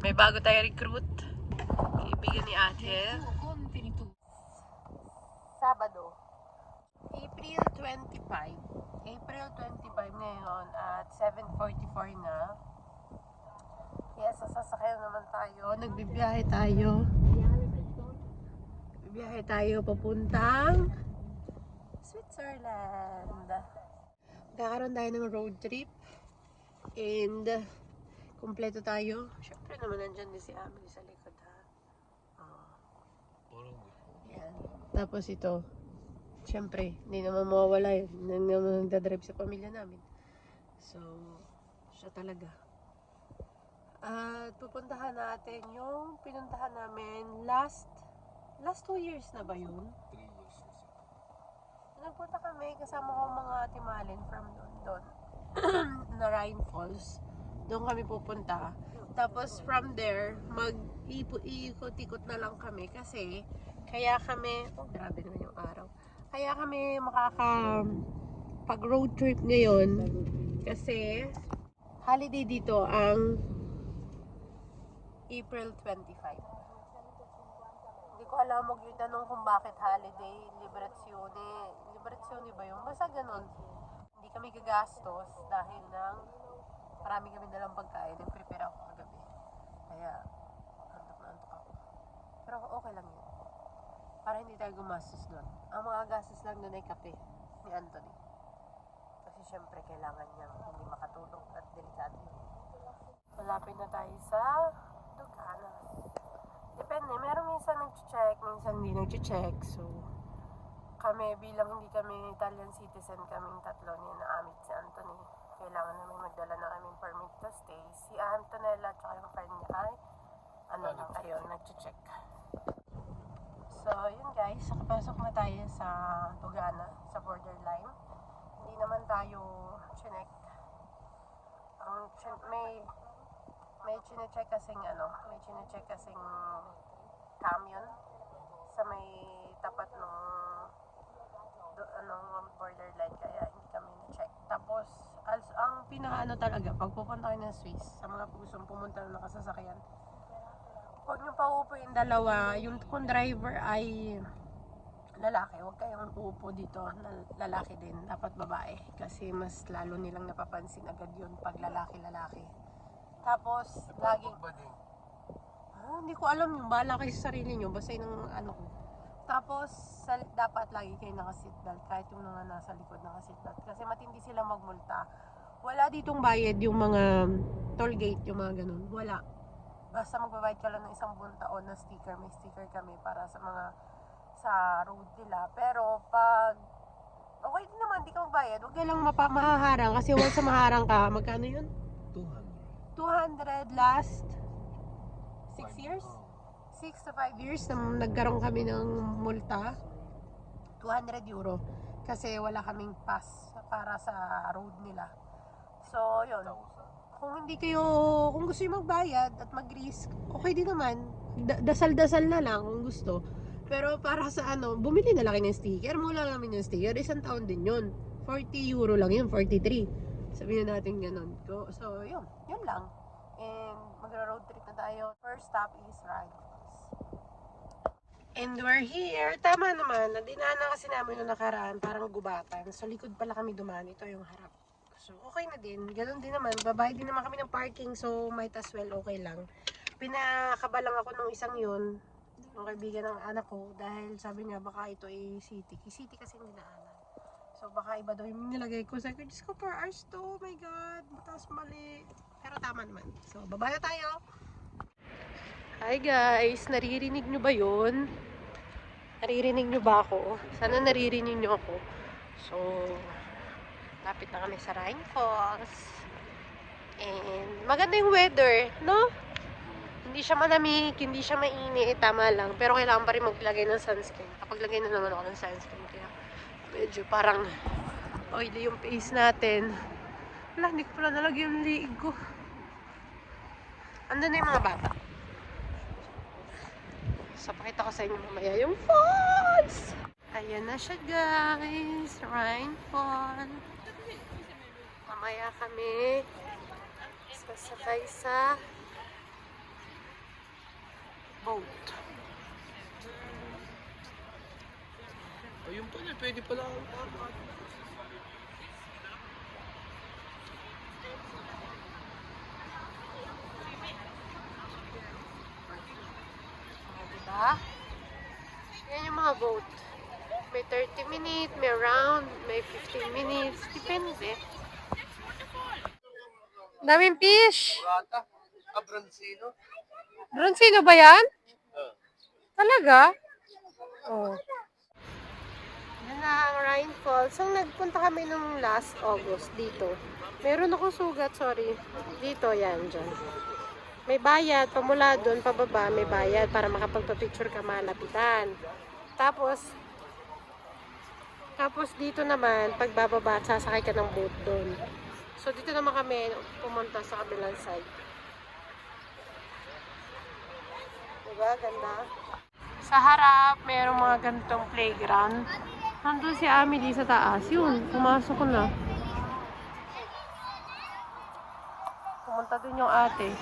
May bago tayo recruit. Kaibigan ni ate. Sabado. April 25. April 25 ngayon at 7:44 na. Yes, sasakyan naman tayo. Nagbibiyahe tayo. Bibiyahe tayo papuntang Switzerland. Kakaroon tayo ng road trip. And kumpleto tayo. Siyempre naman nandyan din si Amelie sa likod, ha. Yan. Tapos ito. Siyempre, hindi naman mawawala yun. Hindi naman nagdadrive sa pamilya namin. So, siya talaga. At pupuntahan natin yung pinuntahan namin last 2 years na ba yun? 3 years. Nagpunta kami kasama ko mga timalin from doon. Narayan Falls. Doon kami pupunta. Tapos from there, mag-ikot-ikot na lang kami kasi kaya kami, oh grabe naman yung araw. Kaya kami pag road trip ngayon kasi holiday dito ang April 25. Hindi ko alam yung tanong kung bakit holiday, liberazione ba yung basta ganun. Hindi kami gagastos dahil marami kami dalang pagkain. Nag-prepare ako kagabi. Kaya antok na antok ako. Pero okay lang yun. Para hindi tayo gumastos doon. Ang mga gastos lang doon ay kape ni Anthony. Kasi syempre kailangan niyang hindi makatulog at delikado yun. Malapit na tayo sa Dugana. Depende, meron minsan nag-check, minsan hindi nag-check. So, kami bilang hindi kami Italian citizen, kaming tatlo ni Amit si Anthony. Kailangan namin magdala ng aming permit to stay. Si Antonella at yung friend niya ay ayun, nag-check. So, yun guys, nakapasok na tayo sa Dugana, sa borderline. Hindi naman tayo chinek. May chinecheck kasing camion sa may tapat ng borderline, kaya hindi kami na-check. Tapos, ang pinakaano talaga, pag pupunta kayo ng Swiss, sa mga pusong pumunta na nakasasakyan, huwag nyo pa uupo yung dalawa. Yung kung driver ay lalaki, huwag kayong uupo dito na lalaki din. Dapat babae. Kasi mas lalo nilang napapansin agad yun pag lalaki-lalaki. Tapos, laging... hindi ko alam yung bahala kayo sa sarili nyo. Basta yung ko. Tapos, dapat lagi kayo naka-seatbelt. Kahit yung mga nasa likod naka-seatbelt. Kasi matindi sila magmulta. Wala ditong bayad yung mga toll gate, yung mga ganun. Wala. Basta magbabayad ka lang ng 1 buong taon na sticker. May sticker kami para sa road nila. Pero pag okay din naman, di ka magbayad. Huwag ka lang mahaharang. Kasi once sa maharang ka, magkano yun? 200 last 6 years? 6 to 5 years na nagkaroon kami ng multa. 200 euro. Kasi wala kaming pass para sa road nila. So, yun. Kung gusto nyo magbayad at mag-risk, okay din naman. Dasal-dasal na lang kung gusto. Pero para sa bumili na lang ng sticker. Mula lang namin yung sticker. 1 taon din yun. 40 euro lang yun. 43. Sabihin natin ganun. So, yun lang. And magra-road trip na tayo. First stop is Ride. And we're here. Tama naman. Nadinaanan kasi namin yung nakaraan. Parang gubatan. Sa likod pala kami dumaan. Ito yung harap. So, okay na din. Ganun din naman. Babayad din naman kami ng parking. So, might as well okay lang. Pinakabalang ako nung isang yun. Yung kaibigan ng anak ko. Dahil sabi niya baka ito ay city. City kasi yung dinaanan. So, baka iba daw yung nilagay ko. Sabi ko, Diyos ko, 4 hours to. Oh my God. Tapos mali. Pero tama naman. So, babaya tayo. Hi guys. Naririnig nyo ba yun? Naririnig nyo ba ako? Sana naririnig nyo ako. So, lapit na kami sa Rhine Falls. And, maganda yung weather, no? Hindi siya malamig, hindi siya mainit. Tama lang. Pero kailangan pa rin maglagay ng sunscreen. Kapag lagay na naman ako ng sunscreen. Kaya, medyo parang oily yung face natin. Wala, hindi ko pala nalagyan yung liig ko. Andun na yung mga bata. So, pakita ko sa inyo mamaya yung falls! Ayan na siya guys. Rhine Falls. Mamaya kami sasakay sa boat. Ayun pala, pwede pala. Diba? Yan yung mga boat. May 30 minutes, may round, may 15 minutes. Depende. Daming fish! Rata. Abransino. Bronzino ba yan? Talaga? Oh. Yan na ang Rhine Falls. So, nagpunta kami nung last August dito. Meron akong sugat, sorry. Dito, yan, dyan. May bayad, pamula doon, pababa, may bayad para makapagpa-picture ka malapitan. Tapos dito naman, pagbababa, sasakay ka ng boat doon. So, dito naman kami pumunta sa kabilang side. Diba? Ganda. Sa harap, mayroong mga ganitong playground. Nandun si Amelie sa taas. Yun, pumasok ko na. Pumunta dun yung ate.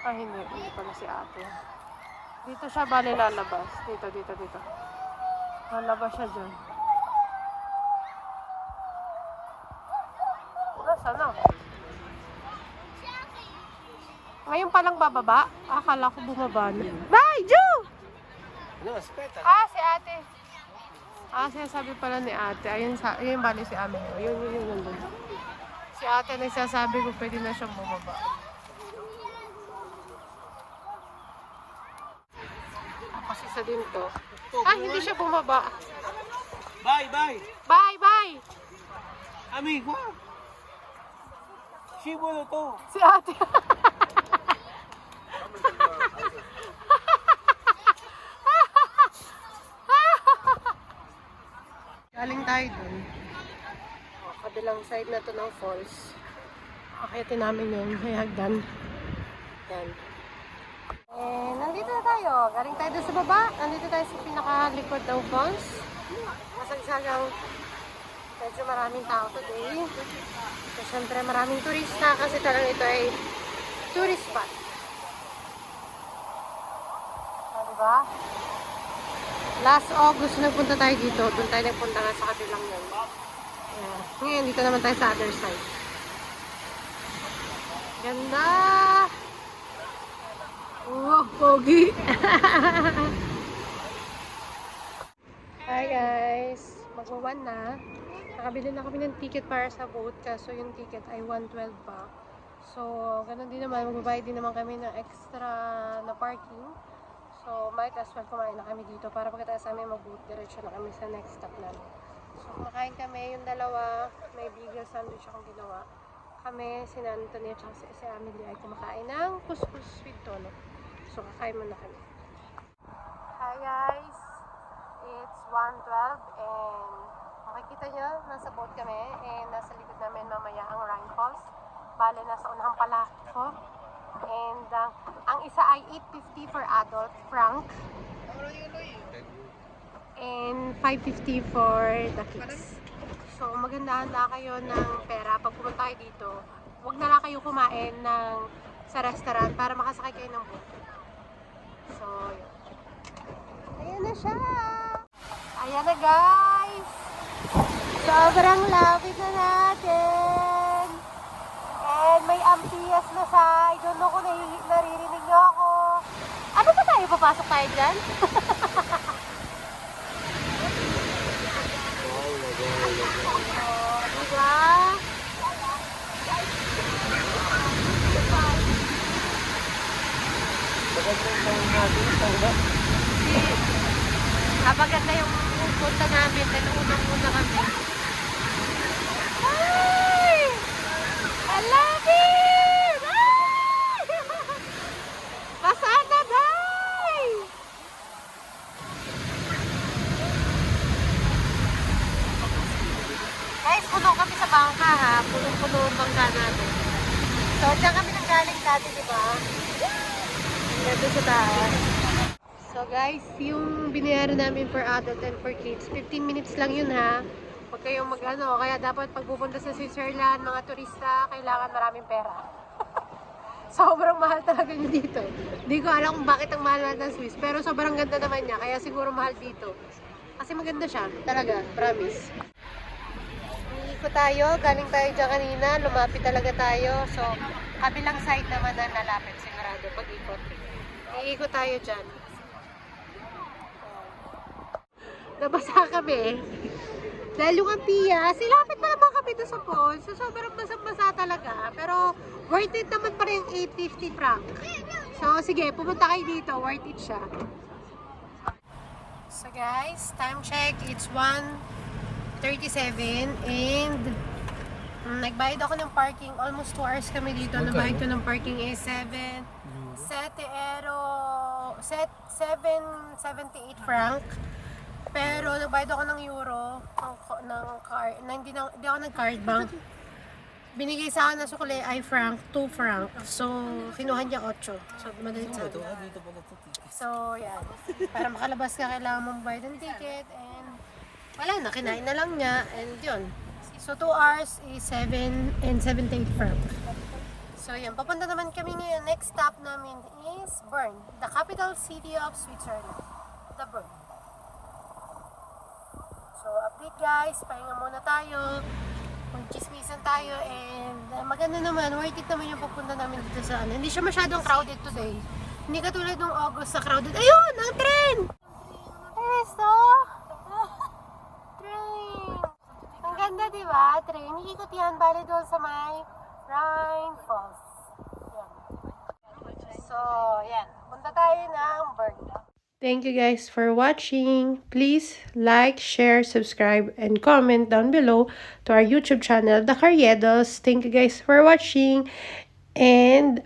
Ah, hindi pala si ate. Dito siya bali lalabas. Dito. Lalabas siya dyan. Nasaan na? Ngayon palang bababa? Akala ko bumaba na. Bye, Ju! Ano, speta? Ah, si ate. Ah, sinasabi pala ni ate. Ayun bali si Ame. Yun. Si ate nagsasabi ko pwede na siyang bumaba. Tapos isa din to. Ah, hindi siya bumaba. Bye. Bye! Amigo. Shibo na to. Si ate. Galing tayo dun. Kabilang side na to ng falls. Akitin namin yun. May hagdan. Yan. Nandito na tayo. Galing tayo dun sa baba. Nandito tayo sa pinakalikod ng falls. Masagsagang medyo maraming tao today. So, syempre maraming turista kasi talagang ito ay tourist spot. Diba? Last August nagpunta tayo dito. Doon tayo nagpunta nga sa kabilang yun. Yeah. Ngayon, dito naman tayo sa other side. Ganda! Oh, pogi! Hi guys! Magwawan na. Nakabili na kami ng ticket para sa boat. Kaso yung ticket ay 112 pa. So, ganun din naman. Magbabayad din naman kami ng extra na parking. So, might as well kumain na kami dito para pagkatapos namin mag-boat, diretso na kami sa next stop namin. So, kumakain kami yung dalawa. May bigel sandwich akong ginawa. Kami, si Anthony at si Amelie ay kumakain ng couscous with tono. So, kakain muna kami. Hi guys! It's 1:12 and makikita nyo, nasa boat kami and nasa likod namin mamaya ang Rhine Falls. Bale, nasa unahan pala ako. And ang isa ay 850 for adult, franc. And 550 for the kids. So, magandaan na kayo ng pera. Pag pumunta kayo dito, huwag na lang kayo kumain sa restaurant para makasakay kayo ng boat. So, yun. Ayan na siya! Ayan na guys! Sobrang lapit na natin! And may ambias na sa, I don't know kung naririnig nyo ako. Ano ba tayo? Papasok tayo dyan? Diba? Napaganda yung punta namin dahil unang-una kami. Ay! I love it! Ay! Pasaan na, bay! Guys, puno kami sa bangka ha. Puno-puno ang bangka natin. So, dyan kami nanggaling dati, di ba? Dito sa taas. So guys, yung binayaran namin for adult and for kids, 15 minutes lang yun ha. Huwag kayong mag-ano, kaya dapat pag pupunta sa Switzerland, mga turista, kailangan maraming pera. Sobrang mahal talaga niya dito. Hindi ko alam kung bakit ang mahal ng Swiss. Pero sobrang ganda naman niya. Kaya siguro mahal dito. Kasi maganda siya. Talaga. Promise. Iikot tayo. Galing tayo dyan kanina. Lumapit talaga tayo. So, kabilang side naman na nalapit. Sigurado pag-ikot. Iikot tayo dyan. Nabasa kami. Dahil yung Ampia, silapit pa naman kami doon sa falls. So, sobrang basang-basa talaga. Pero, worth it naman pa rin yung 850 franc. So, sige, pumunta kayo dito. Worth it siya. So, guys, time check. It's 1:37 and nagbayad ako ng parking. Almost 2 hours kami dito. Nabayad ko ng parking is 778 franc. Pero nagbayad ako ng euro, ng card, hindi ako nag-card bank. Binigay sa akin na sukli ay franc, 2 franc. So, kinuha niya 8. So, madali sa akin. So, yan. Para makalabas ka, kailangan mong bayad ng ticket. And, wala na, kinain na lang niya. And, yun. So, 2 hours is 7.78 franc. So, yan. Papunta naman kami ngayon. Next stop namin is Bern, the capital city of Switzerland. The Bern. So, update guys, pahinga muna tayo, mag-chismisan tayo, and maganda naman, worth it naman yung pupunta namin dito sa ano. Hindi siya masyadong crowded today. Hindi katulad nung August sa crowded. Ayun! Ang tren! Esto! Train! Ang ganda diba? Train. Ikot yan, bali doon sa may Rhine Falls. Yan. So, yan. Punta tayo ng Bern. Thank you guys for watching. Please like, share, subscribe, and comment down below to our YouTube channel, The Carriedos. Thank you guys for watching. And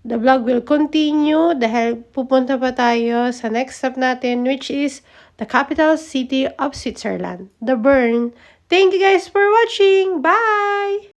the vlog will continue dahil pupunta pa tayo sa next stop natin, which is the capital city of Switzerland, the Bern. Thank you guys for watching. Bye!